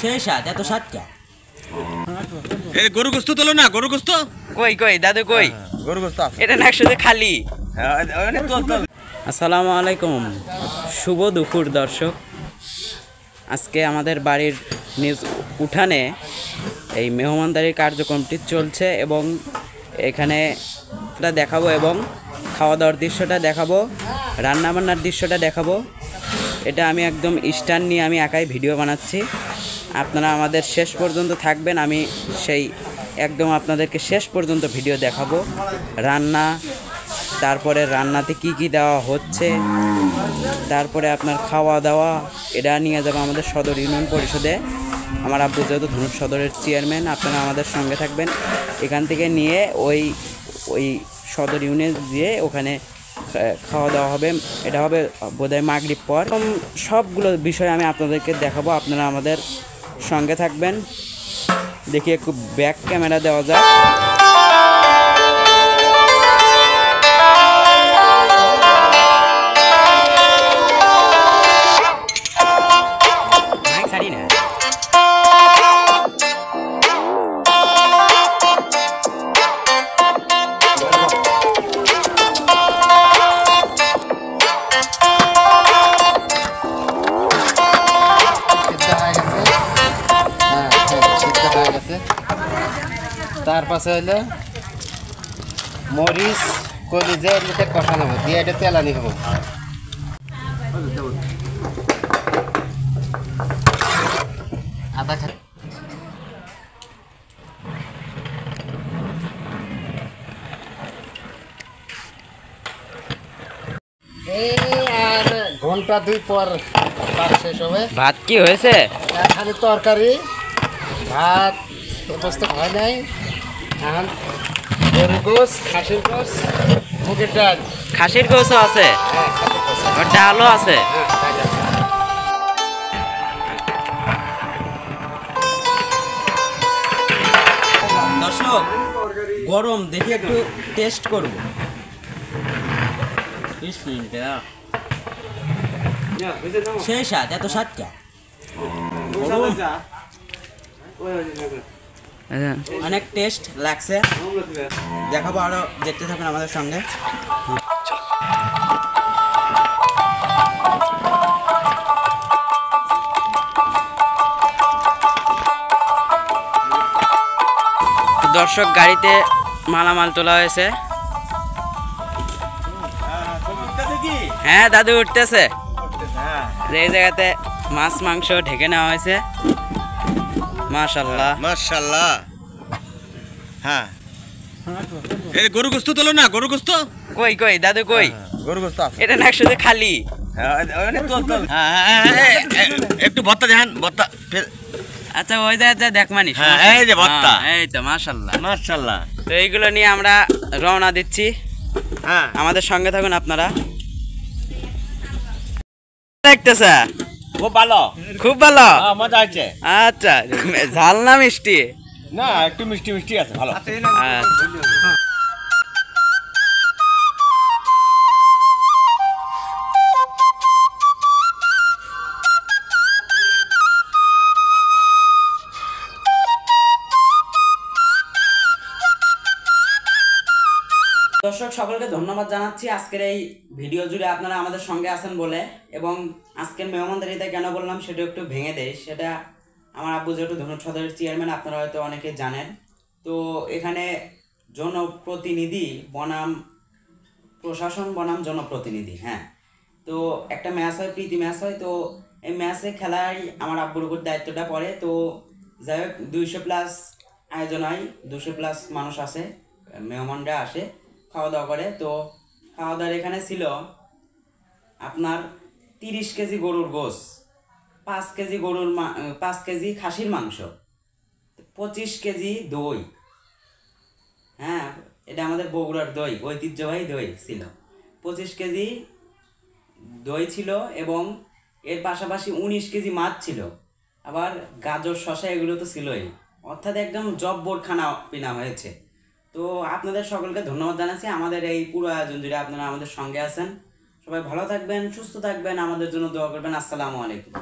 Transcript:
সেই স্বাদ এত স্বাদ কে? এই গরু গোস্ত তোলো না, গরু গোস্ত কই কই দাদু কই? গরু গোস্ত এটা না শুধু খালি। তোল। আসসালামু আলাইকুম, শুভ দুপুর দর্শক। আজকে আমাদের বাড়ির নিজ উঠানে এই মেহমানদারির কার্যক্রমটি চলছে এবং এখানে দেখাবো এবং খাওয়া দাওয়ার দৃশ্যটা দেখাবো, রান্নাবান্নার দৃশ্যটা দেখাবো। এটা আমি একদম স্ট্যান্ড নিয়ে আমি একাই ভিডিও বানাচ্ছি। আপনারা আমাদের শেষ পর্যন্ত থাকবেন, আমি সেই একদম আপনাদেরকে শেষ পর্যন্ত ভিডিও দেখাবো। রান্না, তারপরে রান্নাতে কি কি দেওয়া হচ্ছে, তারপরে আপনার খাওয়া দাওয়া, এটা নিয়ে যাবো আমাদের সদর ইউনিয়ন পরিষদে। আমার আব্বু যেহেতু ধনুষ সদরের চেয়ারম্যান, আপনারা আমাদের সঙ্গে থাকবেন। এখান থেকে নিয়ে ওই সদর ইউনিয়ন দিয়ে ওখানে খাওয়া দাওয়া হবে। এটা হবে বোধহয় মাগরিব পর। সবগুলো বিষয় আমি আপনাদেরকে দেখাবো, আপনারা আমাদের সঙ্গে থাকবেন। দেখি একটু ব্যাক ক্যামেরা দেওয়া যায়। তার পাশে হইলো মরিচ কলিজা এগুলোতে কষানো হবে, দিয়ে এটা তেলানি হবে। আদা আর ঘন্টা 2 পর কাজ শেষ হবে। ভাত কি হয়েছে? খালি তরকারি, ভাত প্রস্তুত হয় নাই। এখন গরুর গোস, খাসির গোস, মুগের ডাল। খাসির গোসও আছে, ডালও আছে। দর্শক, গরম দেখি একটু টেস্ট করব। সেই স্বাদ এত স্বাদ কে? অনেক টেস্ট লাগছে, দেখাবো, আরো দেখতে থাকুন আমাদের সঙ্গে। দর্শক, গাড়িতে মালামাল তোলা হয়েছে। হ্যাঁ দাদু উঠতেছে। এই জায়গাতে মাছ মাংস ঢেকে নেওয়া হয়েছে। মাশাআল্লাহ মাশাআল্লাহ। হ্যাঁ, এই গরু গোস্ত তোলো না, গরু গোস্ত কই কই দাদু কই? গরু গোস্ত এটা না শুধু খালি। তোল। একটু ভর্তা দেখান, ভর্তা। আচ্ছা, ওই জায়গায় দেখ মানি। হ্যাঁ, এই যে ভর্তা। এই তো মাশাআল্লাহ মাশাআল্লাহ। তো এইগুলো নিয়ে আমরা রওনা দিচ্ছি। হ্যাঁ, আমাদের সঙ্গে থাকুন আপনারা। দেখতেছে খুব ভালো, খুব ভালো, মজা হচ্ছে। আচ্ছা, ঝাল না মিষ্টি? না, একটু মিষ্টি মিষ্টি আছে, ভালো। দর্শক, সকলকে ধন্যবাদ জানাচ্ছি আজকের এই ভিডিও জুড়ে আপনারা আমাদের সঙ্গে আছেন বলে। এবং আজকের মেহমানদারিতে কেন বললাম সেটা একটু ভেঙে দেয়। সেটা আমার আব্বু যেহেতু ধনুষ সদরের চেয়ারম্যান, আপনারা হয়তো অনেকে জানেন। তো এখানে জনপ্রতিনিধি বনাম প্রশাসন বনাম জনপ্রতিনিধি, হ্যাঁ। তো একটা ম্যাচ হয়, প্রীতি ম্যাচ হয়। তো এই ম্যাচে খেলায় আমার আব্বুর উপর দায়িত্বটা পড়ে। তো যাই হোক, 200+ আয়োজন হয়, 200+ মানুষ আসে, মেহমানরা আসে, খাওয়া দাওয়া করে। তো খাওয়া দাওয়ার এখানে ছিল আপনার 30 কেজি গরুর গোস, 5 কেজি খাসির মাংস, 25 কেজি দই। হ্যাঁ, এটা আমাদের বগুড়ার দই, ঐতিহ্যবাহী দই ছিল। 25 কেজি দই ছিল এবং এর পাশাপাশি 19 কেজি মাছ ছিল। আবার গাজর, শসা এগুলো তো ছিলই। অর্থাৎ একদম জব্বর খানা পিনা হয়েছে। তো আপনাদের সকলকে ধন্যবাদ জানাচ্ছি আমাদের এই পুরো আয়োজন জুড়ে আপনারা আমাদের সঙ্গে আছেন। সবাই ভালো থাকবেন, সুস্থ থাকবেন, আমাদের জন্য দোয়া করবেন। আসসালামু আলাইকুম।